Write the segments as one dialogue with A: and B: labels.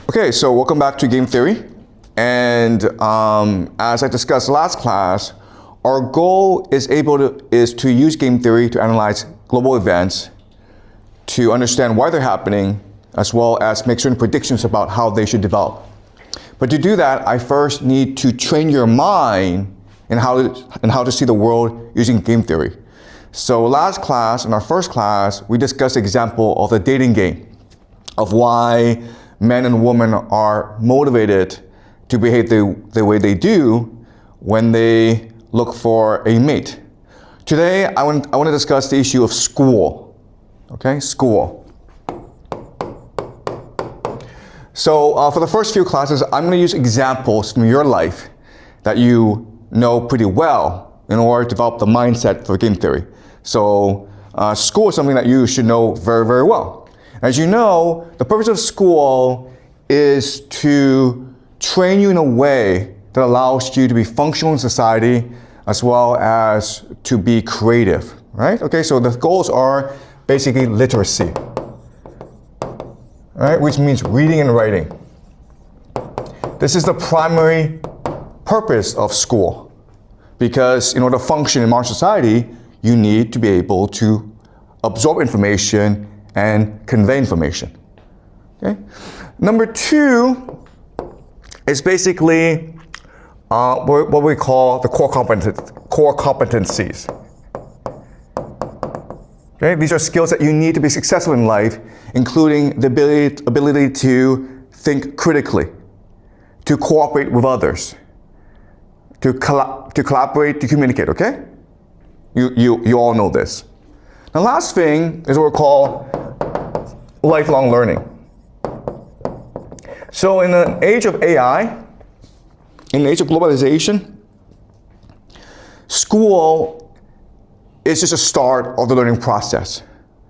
A: Okay, so welcome back to game theory. And as I discussed last class, our goal is to use game theory to analyze global events, to understand why they're happening, as well as make certain predictions about how they should develop. But to do that, I first need to train your mind in how to see the world using game theory. So last class, in our first class, we discussed the example of the dating game, of why men and women are motivated to behave the way they do when they look for a mate. Today, I want to discuss the issue of school. Okay, school. So for the first few classes, I'm going to use examples from your life that you know pretty well in order to develop the mindset for game theory. So school is something that you should know very, very well. As you know, the purpose of school is to train you in a way that allows you to be functional in society as well as to be creative, right? Okay, so the goals are basically literacy, right? Which means reading and writing. This is the primary purpose of school because in order to function in modern society, you need to be able to absorb information and convey information. Okay? Number two is basically what we call the core competencies. Okay? These are skills that you need to be successful in life, including the ability to think critically, to cooperate with others, to collaborate, to communicate, okay? You all know this. The last thing is what we call lifelong learning. So in the age of AI, in the age of globalization, school is just a start of the learning process.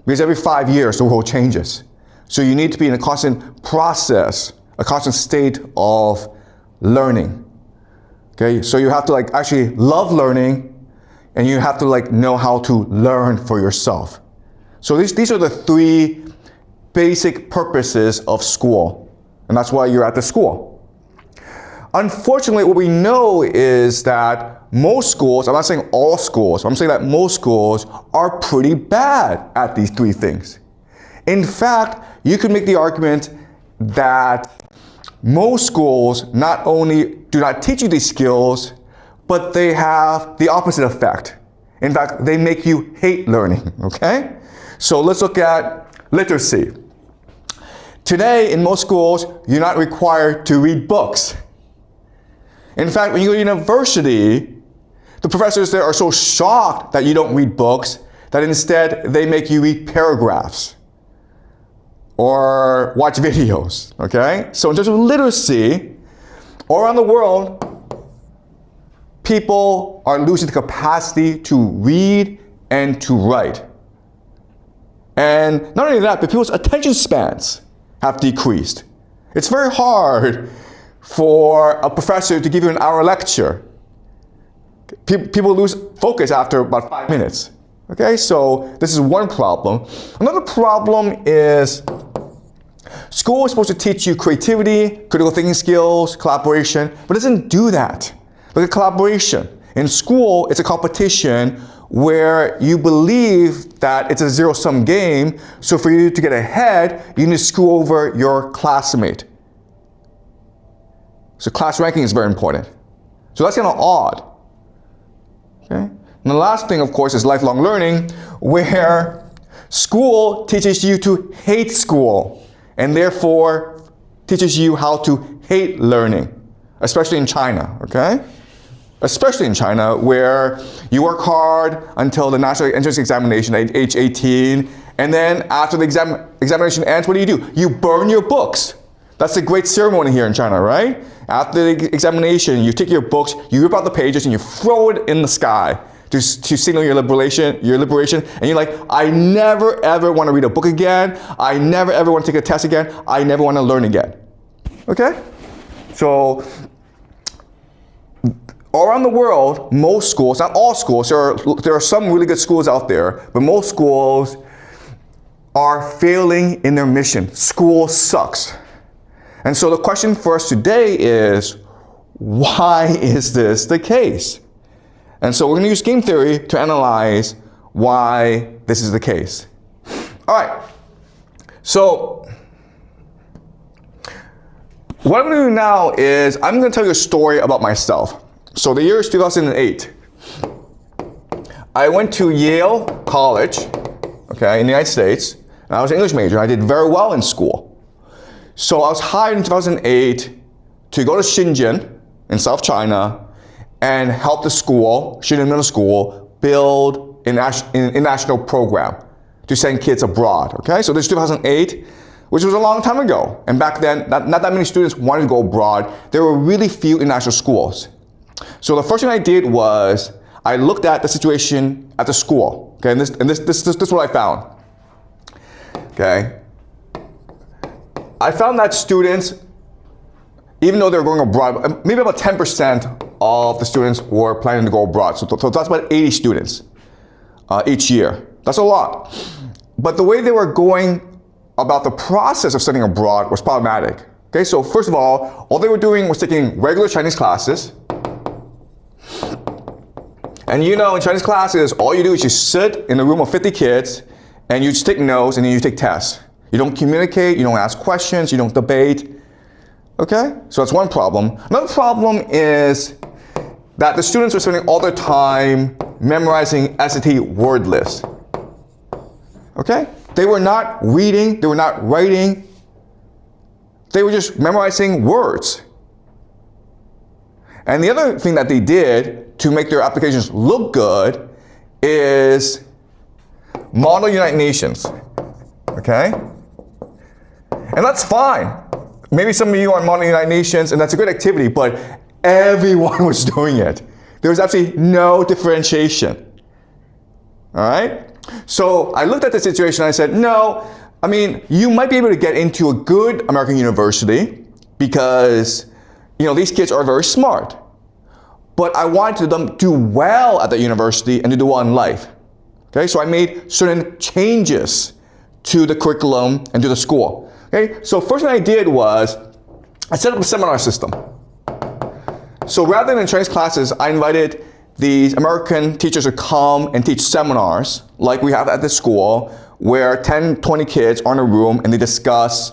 A: Because every 5 years, the world changes. So you need to be in a constant process, a constant state of learning. Okay, so you have to actually love learning, and you have to know how to learn for yourself. So these are the three basic purposes of school, and that's why you're at the school. Unfortunately, what we know is that most schools, I'm not saying all schools, I'm saying that most schools are pretty bad at these three things. In fact, you could make the argument that most schools not only do not teach you these skills, but they have the opposite effect. In fact, they make you hate learning, okay? So let's look at literacy. Today, in most schools, you're not required to read books. In fact, when you go to university, the professors there are so shocked that you don't read books that instead they make you read paragraphs or watch videos, okay? So in terms of literacy, all around the world, people are losing the capacity to read and to write. And not only that, but people's attention spans have decreased. It's very hard for a professor to give you an hour lecture. People lose focus after about 5 minutes. Okay, so this is one problem. Another problem is school is supposed to teach you creativity, critical thinking skills, collaboration, but it doesn't do that. Look at collaboration. In school, it's a competition where you believe that it's a zero-sum game, so for you to get ahead, you need to screw over your classmate. So class ranking is very important. So that's kind of odd. Okay? And the last thing, of course, is lifelong learning, where school teaches you to hate school, and therefore teaches you how to hate learning, especially in China, okay? Especially in China, where you work hard until the national entrance examination at age 18, and then after the examination ends, what do? You burn your books. That's a great ceremony here in China, right? After the examination, you take your books, you rip out the pages, and you throw it in the sky to signal your liberation, and you're like, I never ever want to read a book again, I never ever want to take a test again, I never want to learn again. Okay? So, all around the world, most schools, not all schools, there are some really good schools out there, but most schools are failing in their mission. School sucks. And so the question for us today is, why is this the case? And so we're going to use game theory to analyze why this is the case. All right. So what I'm going to do now is I'm going to tell you a story about myself. So the year is 2008. I went to Yale College, okay, in the United States, and I was an English major. I did very well in school. So I was hired in 2008 to go to Shenzhen in South China and help the school, Shenzhen Middle School, build an international program to send kids abroad, okay? So this is 2008, which was a long time ago. And back then, not that many students wanted to go abroad. There were really few international schools. So the first thing I did was I looked at the situation at the school, okay? And this is what I found, okay? I found that students, even though they were going abroad, maybe about 10% of the students were planning to go abroad. So that's about 80 students each year. That's a lot. But the way they were going about the process of studying abroad was problematic. Okay, so first of all they were doing was taking regular Chinese classes. And you know, in Chinese classes, all you do is you sit in a room of 50 kids and you just take notes and then you take tests. You don't communicate, you don't ask questions, you don't debate. Okay, so that's one problem. Another problem is that the students were spending all their time memorizing SAT word lists. Okay, they were not reading, they were not writing, they were just memorizing words. And the other thing that they did to make their applications look good is model United Nations. Okay, and that's fine. Maybe some of you are modeling United Nations, and that's a good activity, but everyone was doing it. There was absolutely no differentiation. All right? So I looked at the situation and I said, no, I mean, you might be able to get into a good American university because, you know, these kids are very smart. But I wanted them to do well at the university and to do well in life. Okay? So I made certain changes to the curriculum and to the school. Okay, so first thing I did was I set up a seminar system. So rather than Chinese classes, I invited these American teachers to come and teach seminars like we have at the school where 10, 20 kids are in a room and they discuss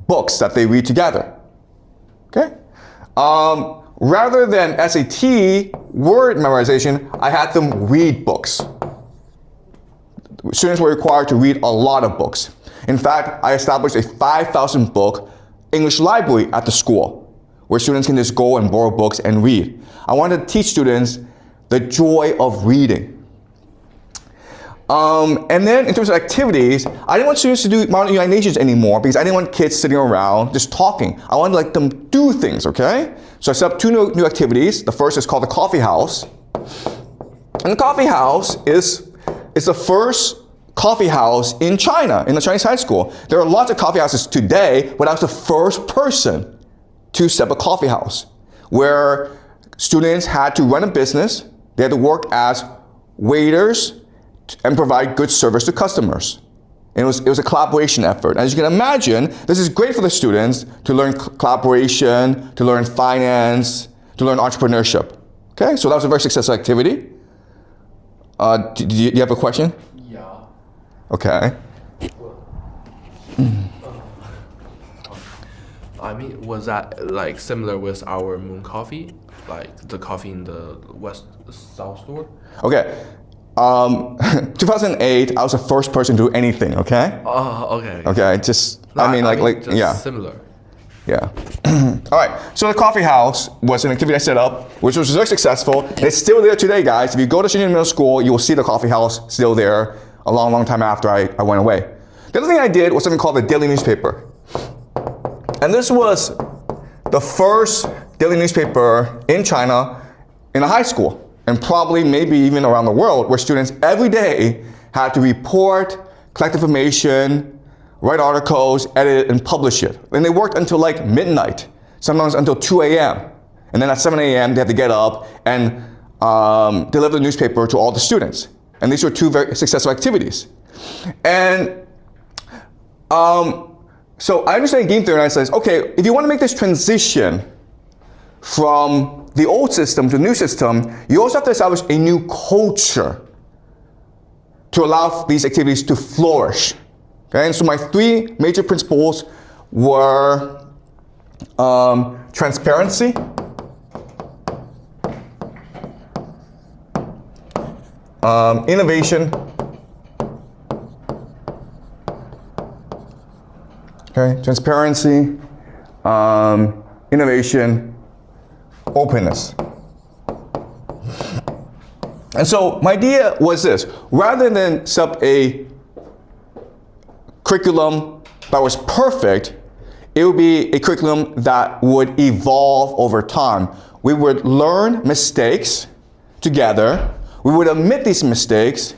A: books that they read together. Okay? Rather than SAT word memorization, I had them read books. Students were required to read a lot of books. In fact, I established a 5,000 book English library at the school where students can just go and borrow books and read. I wanted to teach students the joy of reading. And then in terms of activities, I didn't want students to do model United Nations anymore because I didn't want kids sitting around just talking. I wanted to let them do things, okay? So I set up two new activities. The first is called the Coffee House. And the Coffee House is the first coffee house in China, in the Chinese high school. There are lots of coffee houses today, but I was the first person to set up a coffee house where students had to run a business. They had to work as waiters and provide good service to customers. And it was a collaboration effort. As you can imagine, this is great for the students to learn collaboration, to learn finance, to learn entrepreneurship. Okay, so that was a very successful activity. Do you have a question?
B: Yeah.
A: Okay.
B: I mean, was that like similar with our Moon Coffee, like the coffee in the South store?
A: Okay. 2008, I was the first person to do anything. Okay.
B: Oh, okay.
A: Okay. Just,
B: No,
A: I mean,
B: just
A: yeah.
B: similar.
A: Yeah. All right. So the coffee house was an activity I set up, which was very successful. It's still there today, guys. If you go to Shenzhen Middle School, you will see the coffee house still there a long, long time after I went away. The other thing I did was something called the daily newspaper. And this was the first daily newspaper in China in a high school, and probably maybe even around the world, where students every day had to report, collect information, write articles, edit it, and publish it. And they worked until like midnight, sometimes until 2 a.m. And then at 7 a.m. they had to get up and deliver the newspaper to all the students. And these were two very successful activities. And So I understand game theory, and I says, okay, if you want to make this transition from the old system to the new system, you also have to establish a new culture to allow these activities to flourish. Okay, and so my three major principles were transparency, innovation, okay, transparency, innovation, openness. And so my idea was this: rather than set up a curriculum that was perfect, it would be a curriculum that would evolve over time. We would learn mistakes together, we would admit these mistakes,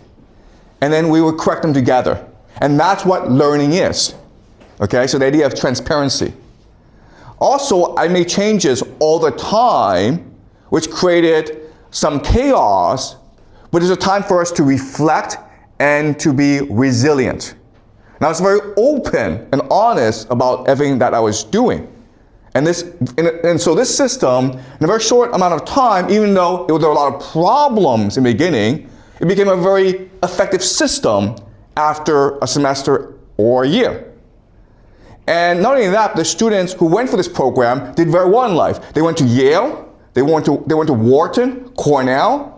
A: and then we would correct them together. And that's what learning is. Okay, so the idea of transparency. Also, I made changes all the time, which created some chaos, but there's a time for us to reflect and to be resilient. And I was very open and honest about everything that I was doing. And so this system, in a very short amount of time, even though there were a lot of problems in the beginning, it became a very effective system after a semester or a year. And not only that, the students who went for this program did very well in life. They went to Yale, they went to Wharton, Cornell,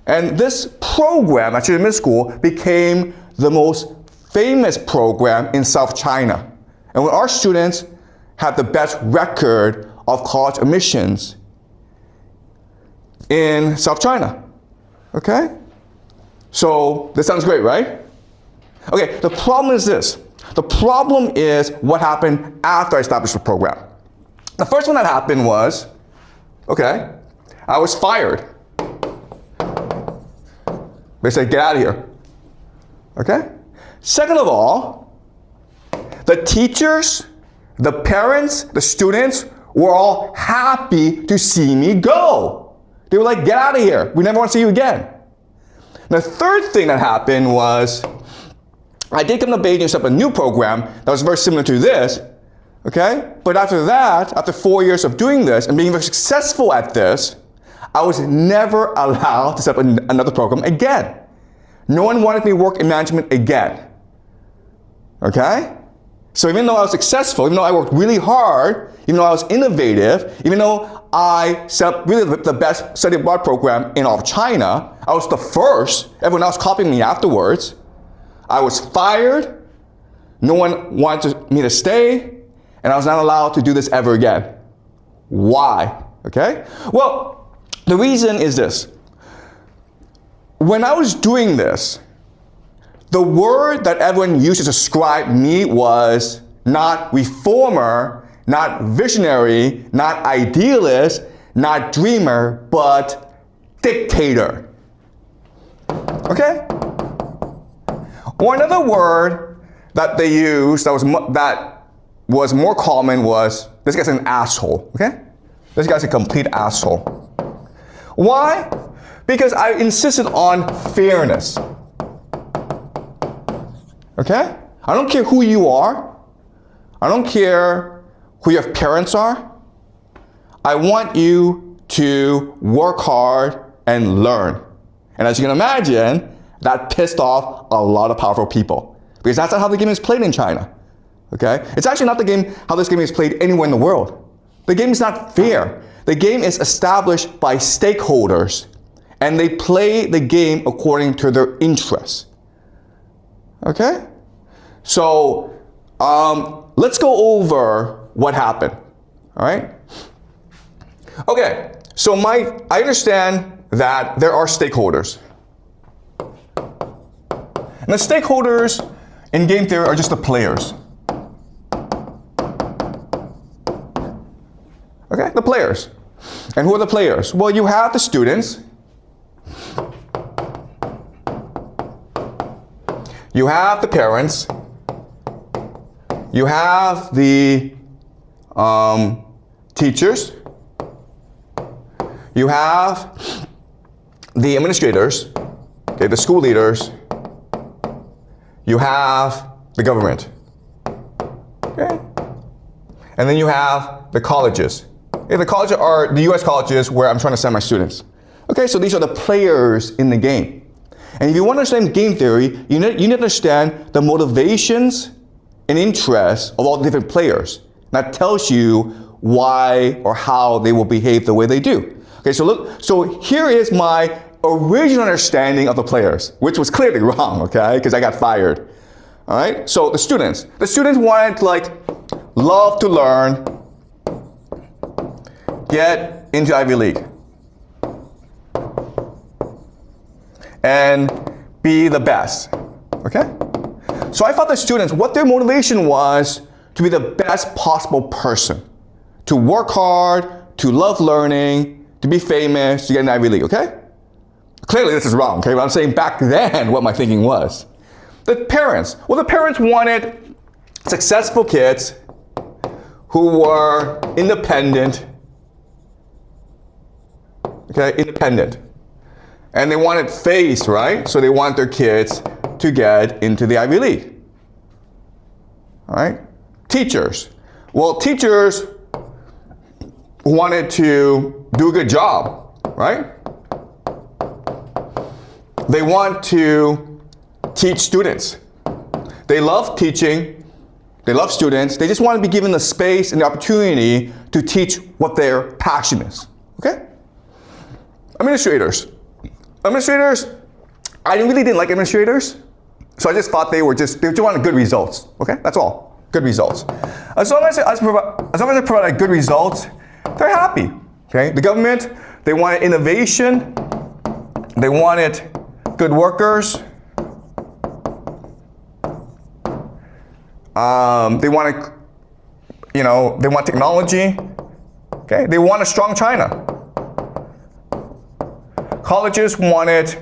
A: and this program at Middle School became the most famous program in South China. And when our students had the best record of college admissions in South China. Okay? So this sounds great, right? Okay, the problem is this. The problem is what happened after I established the program. The first one that happened was, okay, I was fired. They said, get out of here. Okay? Second of all, the teachers, the parents, the students were all happy to see me go. They were like, get out of here. We never want to see you again. And the third thing that happened was I did come to Beijing and set up a new program that was very similar to this. Okay? But after that, after 4 years of doing this and being very successful at this, I was never allowed to set up another program again. No one wanted me to work in management again. Okay? So even though I was successful, even though I worked really hard, even though I was innovative, even though I set up really the best study abroad program in all of China, I was the first, everyone else copied me afterwards, I was fired, no one wanted me to stay, and I was not allowed to do this ever again. Why? Okay? Well, the reason is this. When I was doing this, the word that everyone used to describe me was not reformer, not visionary, not idealist, not dreamer, but dictator. Okay? Or another word that they used that was more common was, this guy's an asshole. Okay? This guy's a complete asshole. Why? Because I insisted on fairness. Okay? I don't care who you are. I don't care who your parents are. I want you to work hard and learn. And as you can imagine, that pissed off a lot of powerful people. Because that's not how the game is played in China. Okay? It's actually not how this game is played anywhere in the world. The game is not fair. The game is established by stakeholders, and they play the game according to their interests. Okay? So, let's go over what happened. All right? Okay, so I understand that there are stakeholders. And the stakeholders in game theory are just the players. Okay, the players. And who are the players? Well, you have the students. You have the parents. You have the teachers. You have the administrators, okay, the school leaders. You have the government. Okay? And then you have the colleges. Okay, the colleges are the US colleges where I'm trying to send my students. Okay, so these are the players in the game. And if you want to understand game theory, you need to understand the motivations and interests of all the different players. And that tells you why or how they will behave the way they do. Okay, so look, so here is my original understanding of the players, which was clearly wrong, okay, because I got fired. All right, so the students wanted to like love to learn, get into Ivy League, and be the best, okay? So I thought the students, what their motivation was to be the best possible person, to work hard, to love learning, to be famous, to get an Ivy League, okay? Clearly this is wrong, okay? But I'm saying back then what my thinking was. The parents wanted successful kids who were independent, okay, independent. And they wanted faith, right? So they want their kids to get into the Ivy League. All right? Teachers. Well, teachers wanted to do a good job, right? They want to teach students. They love teaching. They love students. They just want to be given the space and the opportunity to teach what their passion is. Okay? Administrators, I really didn't like administrators, so I just thought they just wanted good results. Okay, that's all. Good results. As long as I provided good results, they're happy. Okay, the government, they wanted innovation, they wanted good workers, they wanted, they want technology. Okay, they want a strong China. Colleges wanted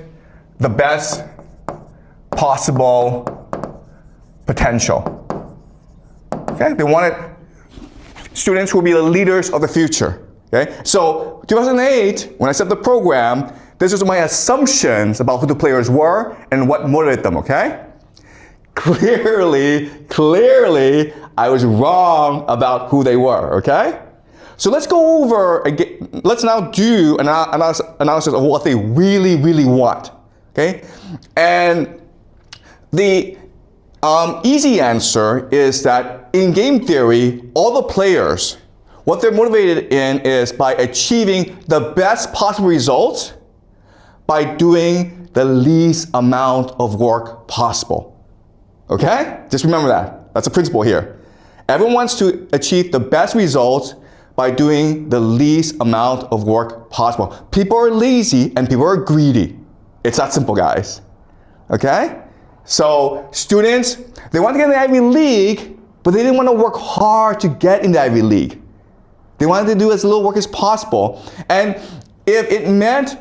A: the best possible potential. Okay, they wanted students who will be the leaders of the future. Okay, so 2008, when I set the program, this was my assumptions about who the players were and what motivated them. Okay, clearly, I was wrong about who they were. Okay. So let's go over again. Let's now do an analysis of what they really want. Okay, and the easy answer is that in game theory, all the players, what they're motivated in is by achieving the best possible results by doing the least amount of work possible. Okay, just remember that. That's a principle here. Everyone wants to achieve the best results by doing the least amount of work possible. People are lazy and people are greedy. It's that simple, guys. Okay? So students, they want to get in the Ivy League, but they didn't want to work hard to get in the Ivy League. They wanted to do as little work as possible. And if it meant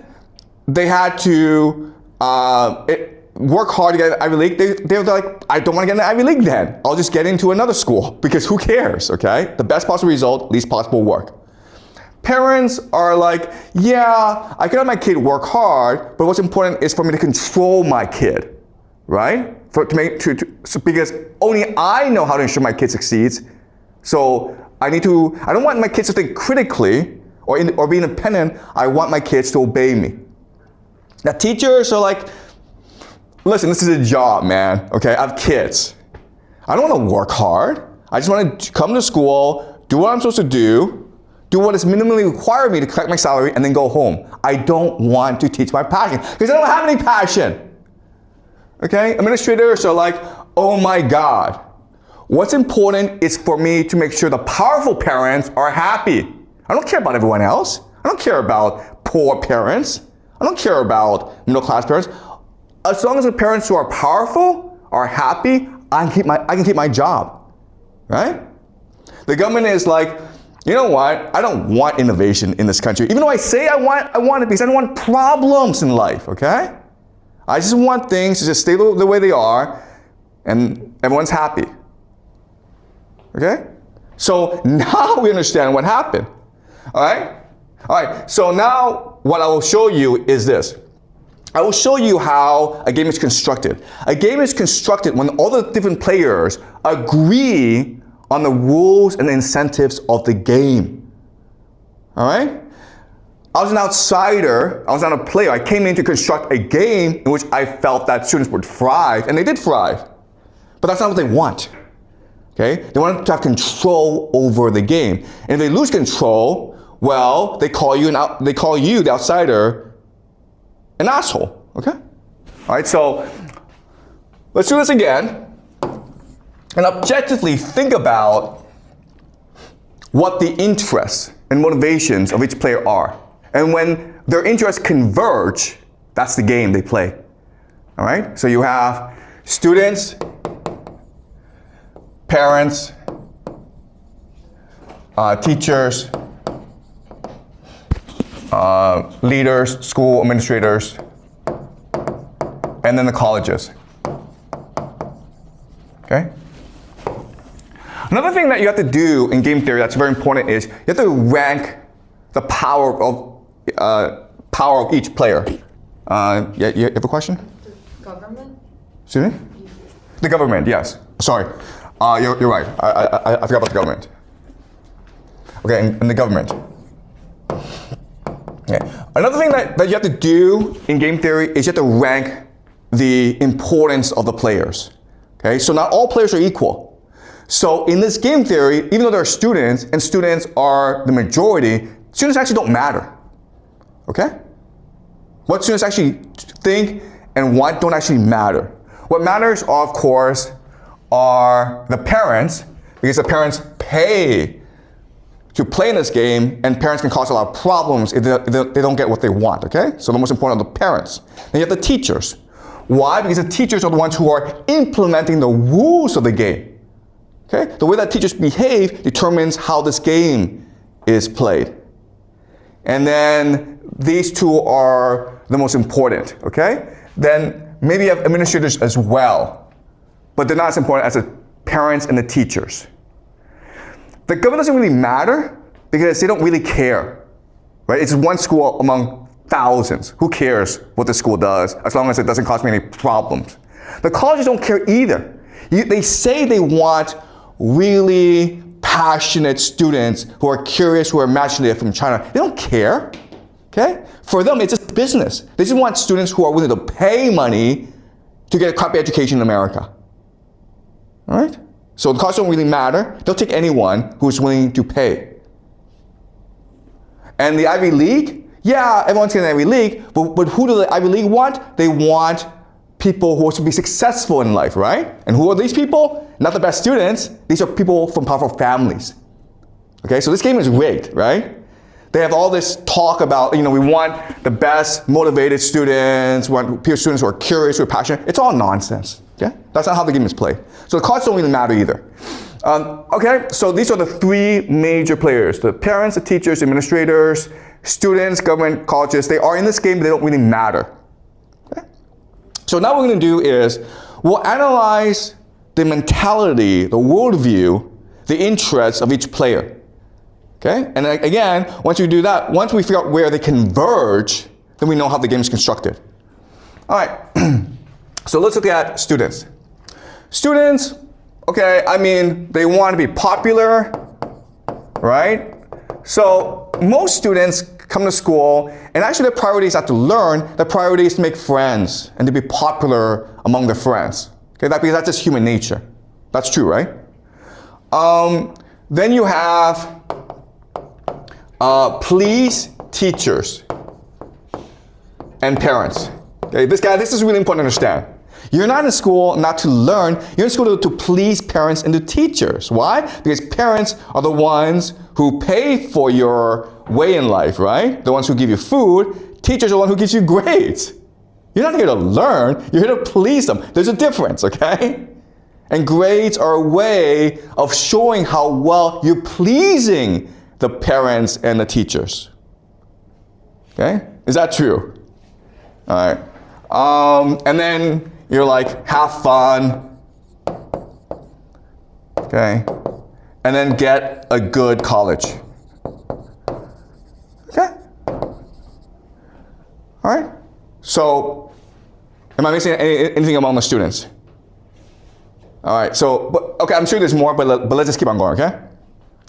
A: they had to work hard to get in the Ivy League, they're like, I don't want to get in the Ivy League then. I'll just get into another school because who cares, okay? The best possible result, least possible work. Parents are like, yeah, I can have my kid work hard, but what's important is for me to control my kid, right? Because only I know how to ensure my kid succeeds. So I don't want my kids to think critically or be independent. I want my kids to obey me. Now teachers are like, listen, this is a job, man, okay? I have kids. I don't want to work hard. I just want to come to school, do what I'm supposed to do what is minimally required of me to collect my salary, and then go home. I don't want to teach my passion because I don't have any passion. Okay? Administrators are like, oh my God. What's important is for me to make sure the powerful parents are happy. I don't care about everyone else. I don't care about poor parents. I don't care about middle-class parents. As long as the parents who are powerful are happy, I can keep my job, right? The government is like, you know what? I don't want innovation in this country. Even though I say I want it because I don't want problems in life, okay? I just want things to just stay the way they are and everyone's happy, okay? So now we understand what happened, all right? All right, so now what I will show you is this. I will show you how a game is constructed. A game is constructed when all the different players agree on the rules and incentives of the game. All right? I was an outsider, I was not a player. I came in to construct a game in which I felt that students would thrive, and they did thrive. But that's not what they want. Okay? They want to have control over the game. And if they lose control, well, they call you, the outsider, an asshole. Okay? All right, so let's do this again and objectively think about what the interests and motivations of each player are. And when their interests converge, that's the game they play. All right? So you have students, parents, teachers, leaders, school administrators, and then the colleges. Okay? Another thing that you have to do in game theory that's very important is you have to rank the power of each player. Yeah, you have a question?
C: The government?
A: Excuse me? The government, yes. Sorry. You're right. I forgot about the government. Okay, and the government. Okay. Another thing that you have to do in game theory is you have to rank the importance of the players. Okay, so not all players are equal. So in this game theory, even though there are students, and students are the majority, students actually don't matter. Okay? What students actually think and want don't actually matter. What matters, of course, are the parents, because the parents pay to play in this game, and parents can cause a lot of problems if they don't get what they want, okay? So the most important are the parents. Then you have the teachers. Why? Because the teachers are the ones who are implementing the rules of the game, okay? The way that teachers behave determines how this game is played. And then these two are the most important, okay? Then maybe you have administrators as well, but they're not as important as the parents and the teachers. The government doesn't really matter because they don't really care, right? It's one school among thousands. Who cares what the school does as long as it doesn't cause me any problems? The colleges don't care either. They say they want really passionate students who are curious, who are imaginative from China. They don't care, okay? For them, it's just business. They just want students who are willing to pay money to get a crappy education in America, all right? So the costs don't really matter. They'll take anyone who is willing to pay. And the Ivy League, yeah, everyone's getting the Ivy League, but who do the Ivy League want? They want people who are to be successful in life, right? And who are these people? Not the best students. These are people from powerful families. Okay, so this game is rigged, right? They have all this talk about, we want the best motivated students, we want peer students who are curious, who are passionate. It's all nonsense, okay? That's not how the game is played. So the cards don't really matter either. Okay, so these are the three major players: the parents, the teachers, the administrators, students, government, colleges. They are in this game, but they don't really matter. Okay? So now what we're gonna do is, we'll analyze the mentality, the worldview, the interests of each player. Okay? And again, once we do that, once we figure out where they converge, then we know how the game is constructed. All right, so let's look at students. Students, okay, they want to be popular, right? So most students come to school, and actually their priority is not to learn, their priority is to make friends and to be popular among their friends. Okay, because that's just human nature. That's true, right? Then you have please teachers and parents. Okay, this is really important to understand. You're not in school not to learn, you're in school to please parents and to teachers. Why? Because parents are the ones who pay for your way in life, right? The ones who give you food. Teachers are the ones who gives you grades. You're not here to learn, you're here to please them. There's a difference, okay? And grades are a way of showing how well you're pleasing the parents and the teachers. Okay? Is that true? All right. And then you're like, have fun. Okay? And then get a good college. Okay? All right? So, am I missing anything among the students? All right, so, but okay, I'm sure there's more, but let's just keep on going, okay?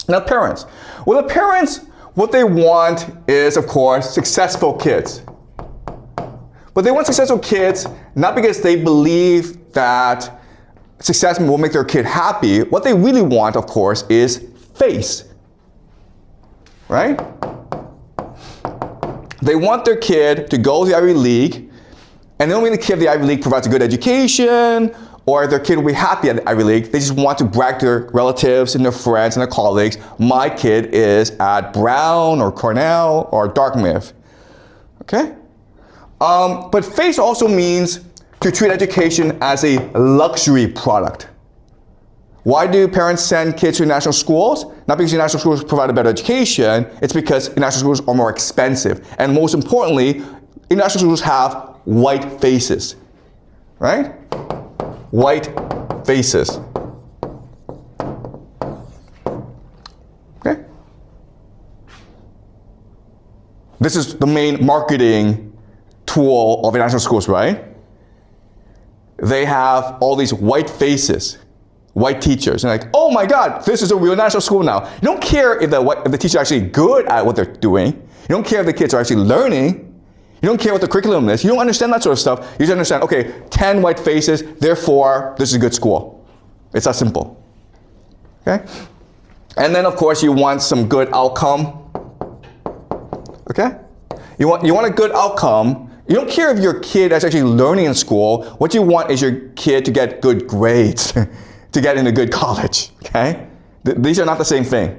A: Now, parents. Well, the parents, what they want is, of course, successful kids. But they want successful kids not because they believe that success will make their kid happy. What they really want, of course, is face, right? They want their kid to go to the Ivy League, and they don't mean the kid of the Ivy League provides a good education, or their kid will be happy at the Ivy League. They just want to brag to their relatives and their friends and their colleagues, my kid is at Brown or Cornell or Dartmouth, okay? But face also means to treat education as a luxury product. Why do parents send kids to national schools? Not because national schools provide a better education, it's because national schools are more expensive. And most importantly, national schools have white faces, right? White faces. Okay? This is the main marketing tool of national schools, right? They have all these white faces, white teachers, and like, oh my God, this is a real national school now. You don't care if the teacher is actually good at what they're doing. You don't care if the kids are actually learning. You don't care what the curriculum is. You don't understand that sort of stuff. You just understand, okay, 10 white faces, therefore, this is a good school. It's that simple, okay? And then, of course, you want some good outcome, okay? You want a good outcome. You don't care if your kid is actually learning in school. What you want is your kid to get good grades, to get into good college, okay? These are not the same thing,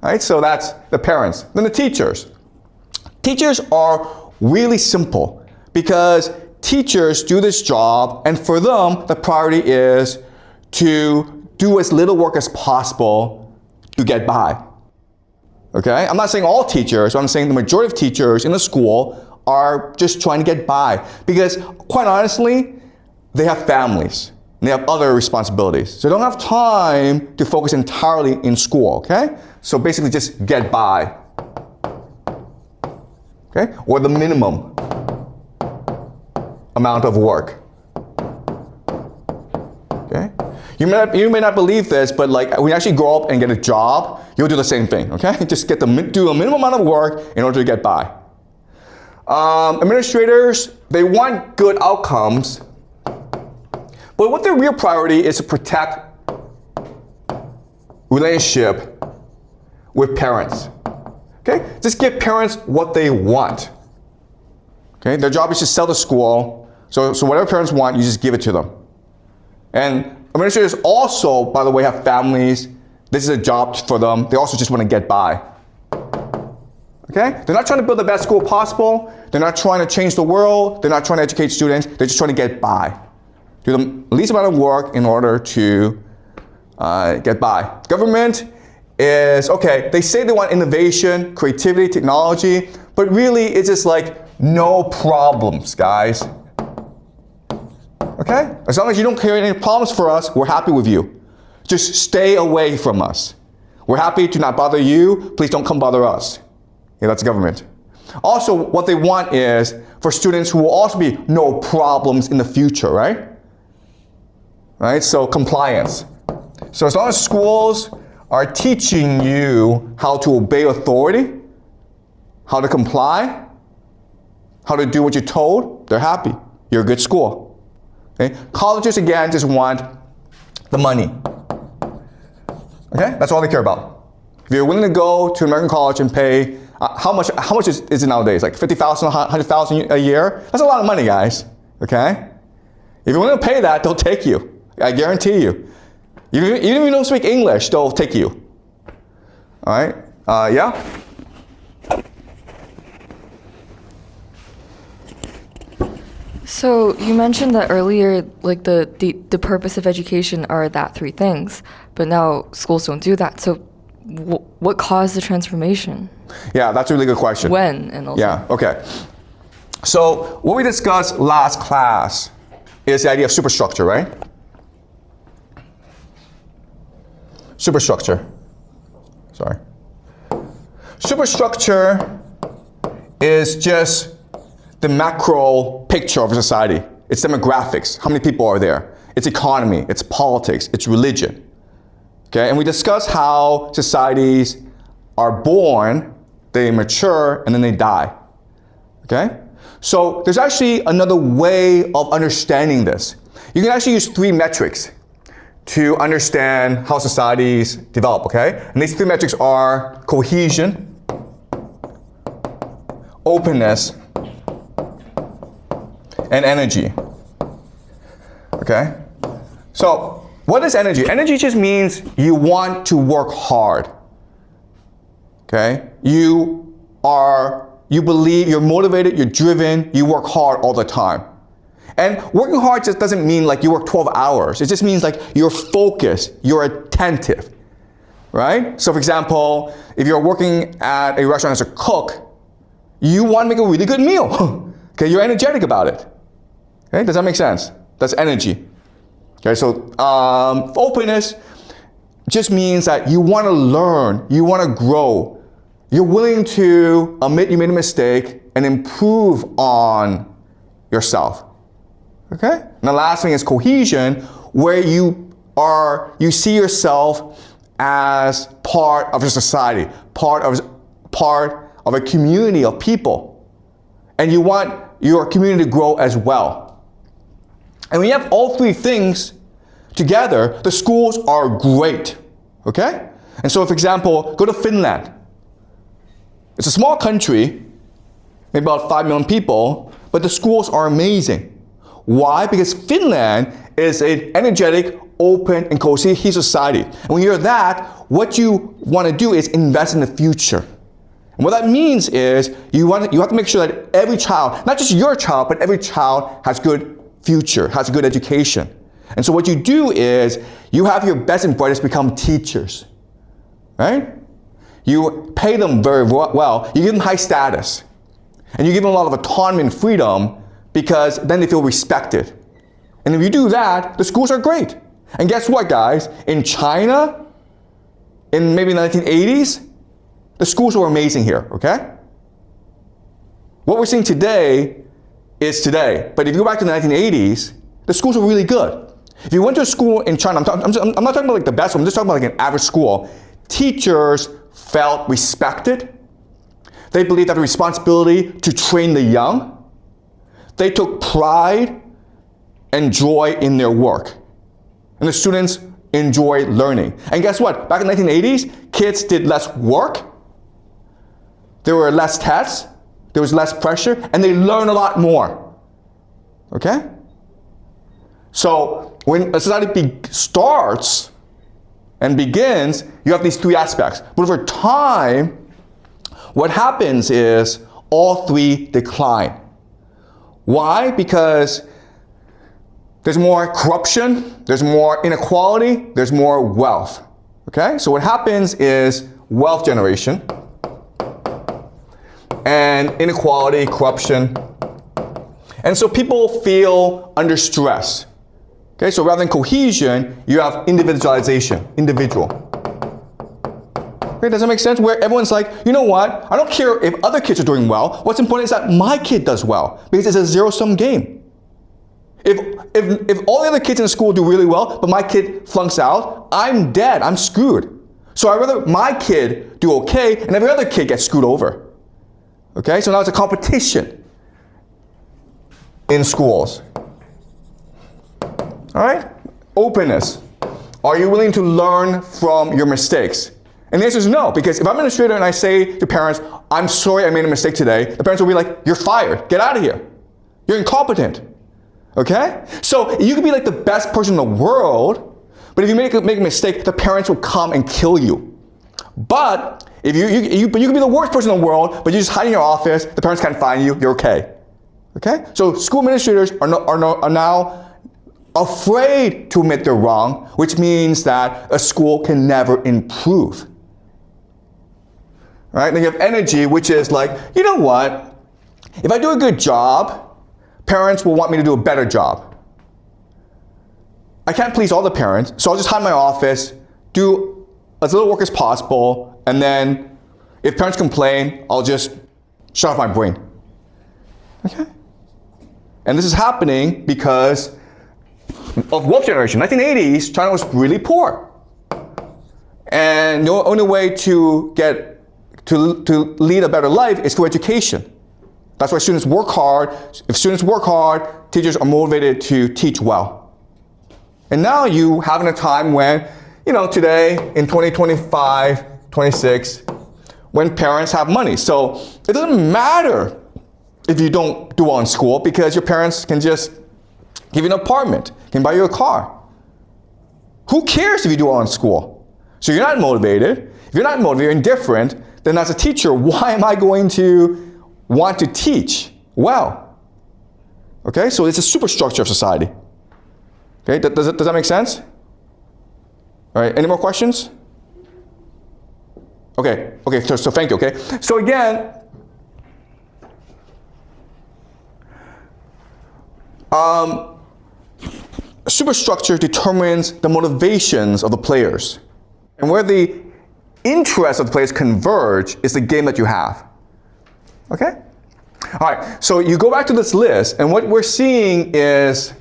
A: all right? So that's the parents. Then the teachers. Teachers are really simple because teachers do this job, and for them, the priority is to do as little work as possible to get by, okay? I'm not saying all teachers, but I'm saying the majority of teachers in the school are just trying to get by because, quite honestly, they have families. And they have other responsibilities. So they don't have time to focus entirely in school, okay? So basically just get by, okay? Or the minimum amount of work, okay? You may not believe this, but like when you actually grow up and get a job, you'll do the same thing, okay? Just do a minimum amount of work in order to get by. Administrators, they want good outcomes, but what their real priority is to protect relationship with parents, okay? Just give parents what they want, okay? Their job is to sell the school, so whatever parents want, you just give it to them. And administrators also, by the way, have families. This is a job for them. They also just want to get by. Okay? They're not trying to build the best school possible. They're not trying to change the world. They're not trying to educate students. They're just trying to get by. Do the least amount of work in order to get by. Government is, okay, they say they want innovation, creativity, technology, but really it's just like no problems, guys. Okay? As long as you don't create any problems for us, we're happy with you. Just stay away from us. We're happy to not bother you. Please don't come bother us. Yeah, that's government. Also, what they want is for students who will also be no problems in the future, right? Right? So compliance. So as long as schools are teaching you how to obey authority, how to comply, how to do what you're told, they're happy. You're a good school. Okay? Colleges, again, just want the money. Okay? That's all they care about. If you're willing to go to an American college and pay, how much is it nowadays? Like $50,000, $100,000 a year? That's a lot of money, guys. Okay? If you're willing to pay that, they'll take you. I guarantee you. Even if you don't speak English, they'll take you. All right? Yeah?
C: So you mentioned that earlier, like the purpose of education are that three things, but now schools don't do that. So what caused the transformation?
A: Yeah, that's a really good question.
C: When and also.
A: Yeah, okay. So what we discussed last class is the idea of superstructure, right? Superstructure. Sorry. Superstructure is just the macro picture of a society. It's demographics. How many people are there? It's economy. It's politics. It's religion. Okay, and we discussed how societies are born, they mature, and then they die. Okay? So there's actually another way of understanding this. You can actually use 3 metrics to understand how societies develop, okay? And these 3 metrics are cohesion, openness, and energy. Okay? So what is energy? Energy just means you want to work hard. Okay? You believe, you're motivated, you're driven, you work hard all the time. And working hard just doesn't mean like you work 12 hours. It just means like you're focused, you're attentive, right? So for example, if you're working at a restaurant as a cook, you want to make a really good meal. Okay, you're energetic about it. Okay, does that make sense? That's energy. Okay, so openness just means that you want to learn, you want to grow. You're willing to admit you made a mistake and improve on yourself. Okay? And the last thing is cohesion, where you see yourself as part of a society, part of a community of people. And you want your community to grow as well. And when you have all 3 things together, the schools are great. Okay? And so, for example, go to Finland. It's a small country, maybe about 5 million people, but the schools are amazing. Why? Because Finland is an energetic, open, and cohesive society. And when you're that, what you want to do is invest in the future. And what that means is you have to make sure that every child, not just your child, but every child has good future, has good education. And so what you do is you have your best and brightest become teachers, right? You pay them very well, you give them high status, and you give them a lot of autonomy and freedom because then they feel respected. And if you do that, the schools are great. And guess what, guys? In China, in maybe the 1980s, the schools were amazing here, okay? What we're seeing today is today. But if you go back to the 1980s, the schools were really good. If you went to a school in China, I'm not talking about like the best one, I'm just talking about like an average school. Teachers felt respected. They believed they had a responsibility to train the young. They took pride and joy in their work. And the students enjoy learning. And guess what? Back in the 1980s, kids did less work. There were less tests. There was less pressure. And they learned a lot more. Okay? So when a society starts and begins, you have these 3 aspects. But over time, what happens is all 3 decline. Why? Because there's more corruption, there's more inequality, there's more wealth. Okay? So what happens is wealth generation and inequality, corruption. And so people feel under stress. Okay, so rather than cohesion, you have individualization, individual. Okay, does that make sense? Where everyone's like, you know what? I don't care if other kids are doing well. What's important is that my kid does well, because it's a zero-sum game. If all the other kids in the school do really well, but my kid flunks out, I'm dead, I'm screwed. So I'd rather my kid do okay, and every other kid gets screwed over. Okay, so now it's a competition in schools. All right? Openness. Are you willing to learn from your mistakes? And the answer is no, because if I'm an administrator and I say to parents, I'm sorry I made a mistake today, the parents will be like, you're fired, get out of here. You're incompetent. Okay? So you could be like the best person in the world, but if you make a mistake, the parents will come and kill you. But if you could be the worst person in the world, but you just hide in your office, the parents can't find you, you're okay. Okay? So school administrators are now afraid to admit they're wrong, which means that a school can never improve. Right? Then you have energy, which is like, you know what? If I do a good job, parents will want me to do a better job. I can't please all the parents, so I'll just hide in my office, do as little work as possible, and then if parents complain, I'll just shut off my brain. Okay? And this is happening because of wealth generation. 1980s, China was really poor. And the only way to lead a better life is through education. That's why students work hard. If students work hard, teachers are motivated to teach well. And now you having a time when, today in 2025, 26, when parents have money. So it doesn't matter if you don't do well in school because your parents can just give you an apartment, can buy you a car. Who cares if you do well in school? So you're not motivated. If you're not motivated, you're indifferent, then as a teacher, why am I going to want to teach well? Okay, so it's a superstructure of society. Okay, does that make sense? All right, any more questions? Okay, so thank you, okay? So again, superstructure determines the motivations of the players. And where the interests of the players converge is the game that you have. Okay? All right, so you go back to this list, and what we're seeing is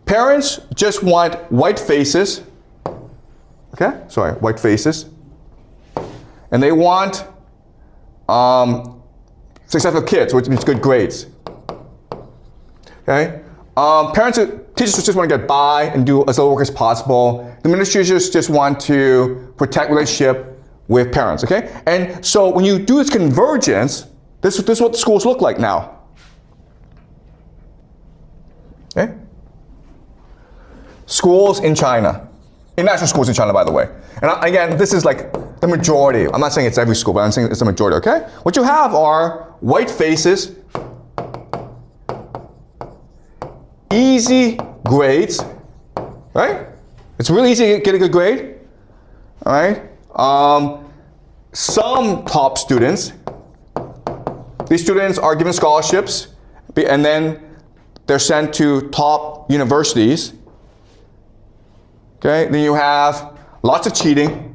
A: parents just want white faces. Okay? Sorry, white faces. And they want successful kids, which means good grades. Okay? Teachers just want to get by and do as little work as possible. The administrators just want to protect relationship with parents, okay? And so when you do this convergence, this is what the schools look like now. Okay? Schools in China. International schools in China, by the way. And again, this is like the majority. I'm not saying it's every school, but I'm saying it's the majority, okay? What you have are white faces, easy grades, right? It's really easy to get a good grade, all right? Some top students, these students are given scholarships, and then they're sent to top universities, okay? Then you have lots of cheating,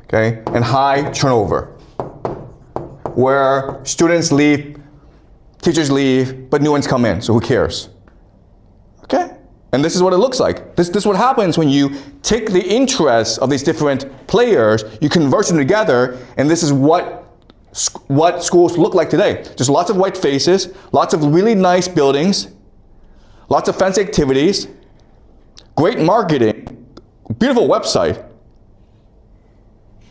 A: okay? And high turnover, where students leave, teachers leave, but new ones come in, so who cares? Okay? And this is what it looks like. This is what happens when you take the interests of these different players, you converge them together, and this is what schools look like today. Just lots of white faces, lots of really nice buildings, lots of fancy activities, great marketing, beautiful website,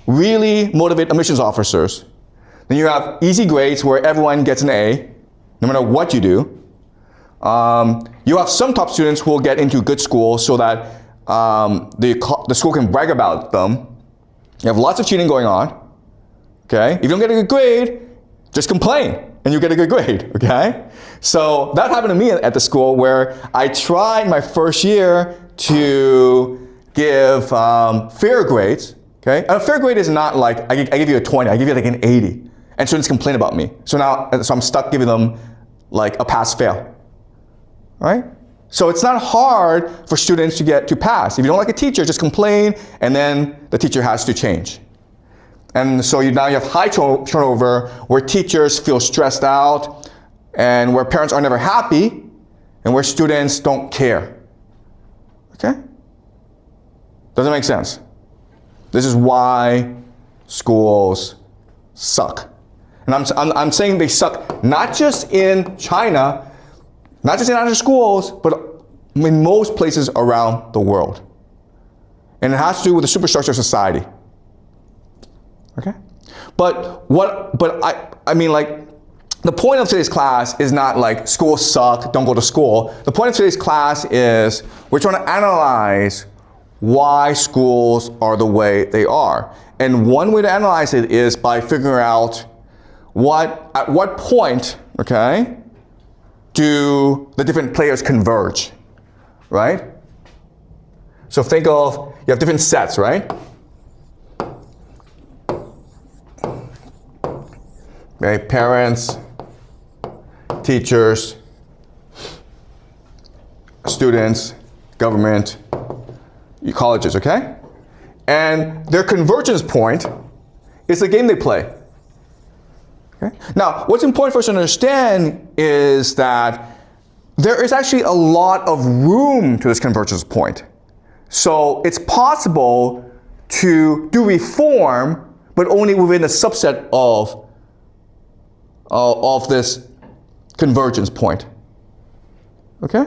A: really motivate admissions officers. Then you have easy grades where everyone gets an A, no matter what you do. You have some top students who will get into good schools so that the school can brag about them. You have lots of cheating going on. Okay? If you don't get a good grade, just complain and you get a good grade. Okay? So that happened to me at the school where I tried my first year to give fair grades. Okay? And a fair grade is not like I give you a 20, I give you like an 80. And students complain about me. So I'm stuck giving them like a pass-fail. Right? So it's not hard for students to get to pass. If you don't like a teacher, just complain, and then the teacher has to change. And so now you have high turnover, where teachers feel stressed out, and where parents are never happy, and where students don't care. Okay? Does it make sense? This is why schools suck. And I'm saying they suck not just in China, not just in other schools, but in most places around the world. And it has to do with the superstructure of society. Okay? But I mean, like, the point of today's class is not like schools suck, don't go to school. The point of today's class is we're trying to analyze why schools are the way they are. And one way to analyze it is by figuring out at what point, okay, do the different players converge, right? So think of, you have different sets, right? Okay, parents, teachers, students, government, colleges, okay? And their convergence point is the game they play. Okay? Now, what's important for us to understand is that there is actually a lot of room to this convergence point. So it's possible to do reform, but only within a subset of this convergence point. Okay?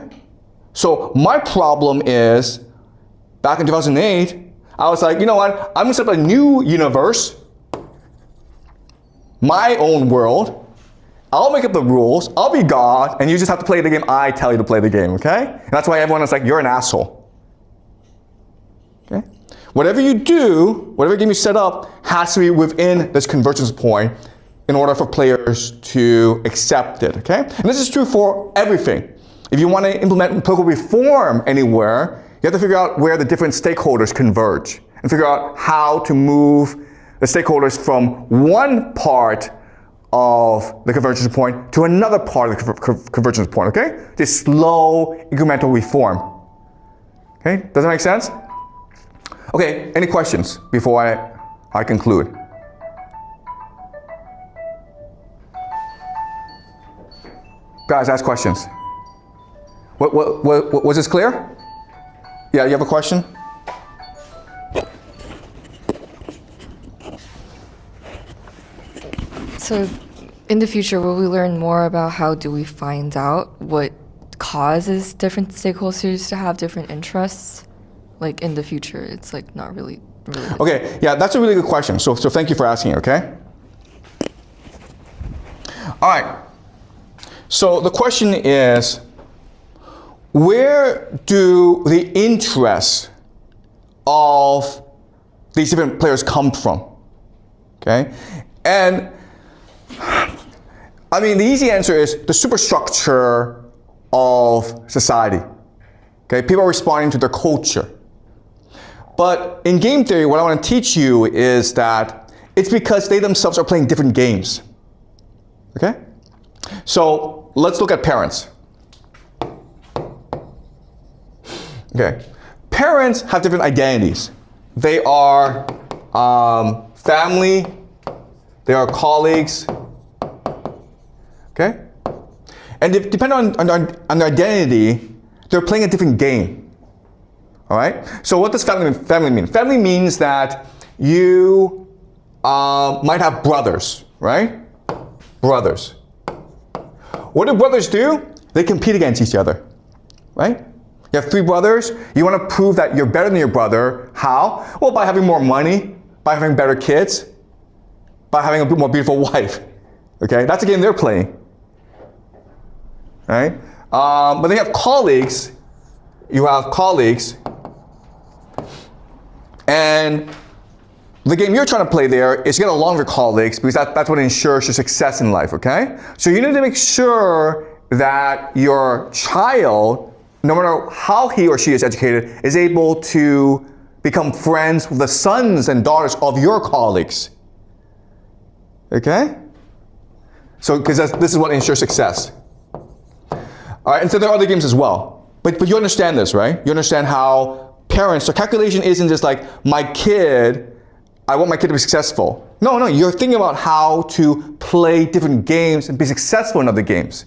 A: So my problem is, back in 2008, I was like, you know what? I'm gonna set up a new universe, my own world. I'll make up the rules, I'll be God, and you just have to play the game I tell you to play the game, okay? And that's why everyone is like, you're an asshole. Okay? Whatever you do, whatever game you set up, has to be within this convergence point in order for players to accept it, okay? And this is true for everything. If you want to implement political reform anywhere, you have to figure out where the different stakeholders converge and figure out how to move the stakeholders from one part of the convergence point to another part of the convergence point, okay? This slow, incremental reform. Okay, does that make sense? Okay, any questions before I conclude? Guys, ask questions. Was this clear? Yeah, you have a question?
C: So in the future, will we learn more about how do we find out what causes different stakeholders to have different interests? Like in the future, it's like not really.
A: Okay, yeah, that's a really good question. So thank you for asking, okay? All right. So the question is, where do the interests of these different players come from? Okay? And I mean, the easy answer is the superstructure of society. Okay? People are responding to their culture. But in game theory, what I want to teach you is that it's because they themselves are playing different games. Okay? So let's look at parents. Okay. Parents have different identities. They are family, they are colleagues. Okay? And depending on their identity, they're playing a different game. All right? So what does family mean? Family means that you might have brothers, right? Brothers. What do brothers do? They compete against each other, right? You have 3 brothers. You want to prove that you're better than your brother. How? Well, by having more money, by having better kids, by having a more beautiful wife. Okay? That's a game they're playing. Right? But then you have colleagues. You have colleagues. And the game you're trying to play there is to get along with your colleagues because that's what ensures your success in life, okay? So you need to make sure that your child, no matter how he or she is educated, is able to become friends with the sons and daughters of your colleagues. Okay? So, because this is what ensures success. All right, and so there are other games as well. But you understand this, right? You understand how parents, so calculation isn't just like, I want my kid to be successful. No, you're thinking about how to play different games and be successful in other games,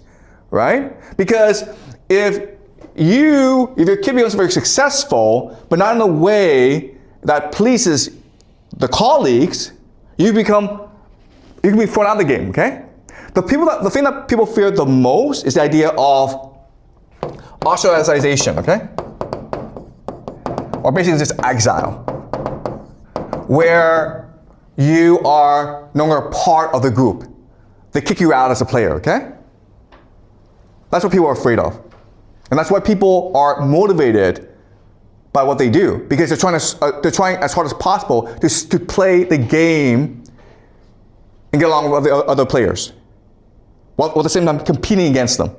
A: right? Because if your kid becomes very successful, but not in a way that pleases the colleagues, you can be thrown out of the game, okay? The thing that people fear the most is the idea of ostracization, okay? Or basically just exile, where you are no longer part of the group. They kick you out as a player, okay? That's what people are afraid of. And that's why people are motivated by what they do, because they're trying as hard as possible to play the game and get along with the other players, while at the same time competing against them.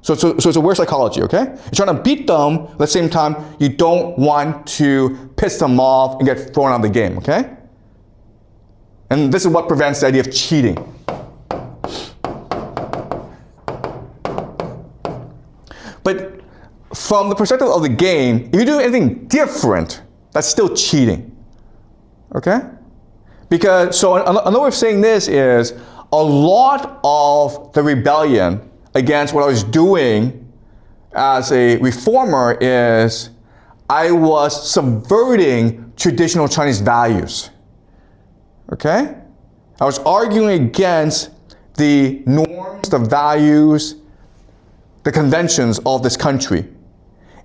A: So it's a weird psychology, okay? You're trying to beat them, at the same time, you don't want to piss them off and get thrown out of the game, okay? And this is what prevents the idea of cheating. But from the perspective of the game, if you do anything different, that's still cheating, okay? Because, so another way of saying this is, a lot of the rebellion against what I was doing as a reformer is I was subverting traditional Chinese values. Okay? I was arguing against the norms, the values, the conventions of this country.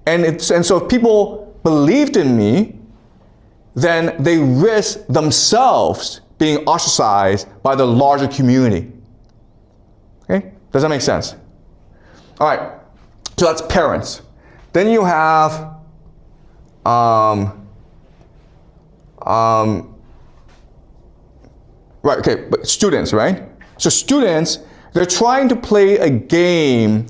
A: And so if people believed in me, then they risk themselves being ostracized by the larger community. Okay? Does that make sense? All right. So that's parents. Then you have right, okay, but students, right? So students, they're trying to play a game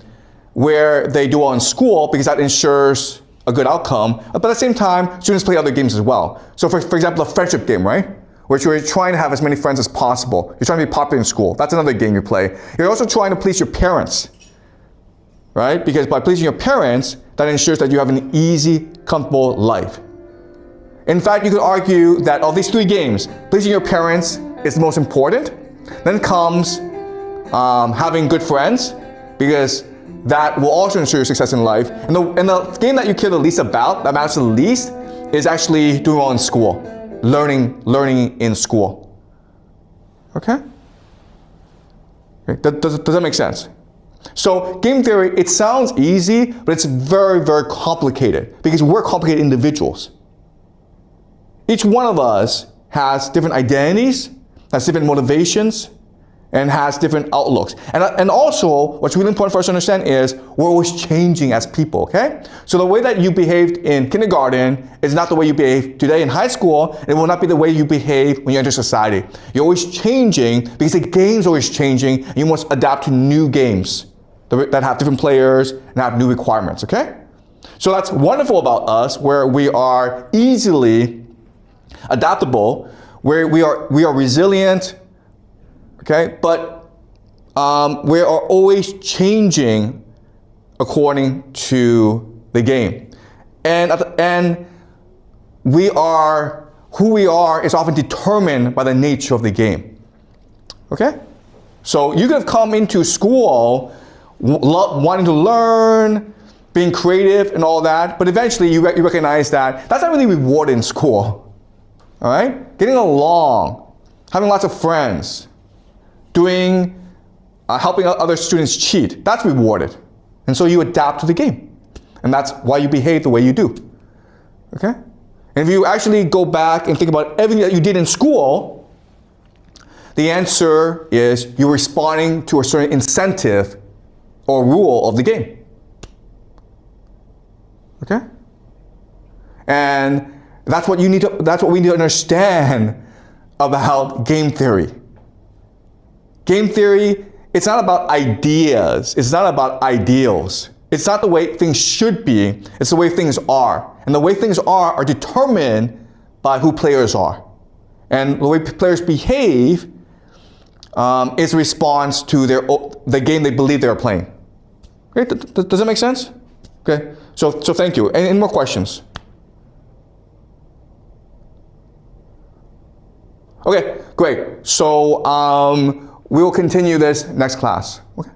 A: where they do well in school because that ensures a good outcome. But at the same time, students play other games as well. So for example, a friendship game, right? Which you're trying to have as many friends as possible. You're trying to be popular in school. That's another game you play. You're also trying to please your parents, right? Because by pleasing your parents, that ensures that you have an easy, comfortable life. In fact, you could argue that of these three games, pleasing your parents is the most important. Then comes having good friends, because that will also ensure your success in life. And the game that you care the least about, that matters the least, is actually doing well in school, learning in school. Okay? Does that make sense? So game theory, it sounds easy, but it's very, very complicated because we're complicated individuals. Each one of us has different identities, has different motivations, and has different outlooks. And also, what's really important for us to understand is we're always changing as people, okay? So the way that you behaved in kindergarten is not the way you behave today in high school, and it will not be the way you behave when you enter society. You're always changing because the game's always changing, and you must adapt to new games that have different players and have new requirements, okay? So that's wonderful about us, where we are easily adaptable, where we are resilient, okay? But we are always changing according to the game. And we are, who we are is often determined by the nature of the game, okay? So you could have come into school wanting to learn, being creative and all that, but eventually you recognize that that's not really rewarded in school, all right? Getting along, having lots of friends, doing, helping other students cheat, that's rewarded. And so you adapt to the game. And that's why you behave the way you do, okay? And if you actually go back and think about everything that you did in school, the answer is you're responding to a certain incentive or rule of the game, okay? And that's what we need to understand about game theory. Game theory, it's not about ideas, it's not about ideals. It's not the way things should be, it's the way things are. And the way things are determined by who players are. And the way players behave is a response to the game they believe they're playing. Okay, does that make sense? Okay, so thank you. Any more questions? Okay, great. So we will continue this next class. Okay.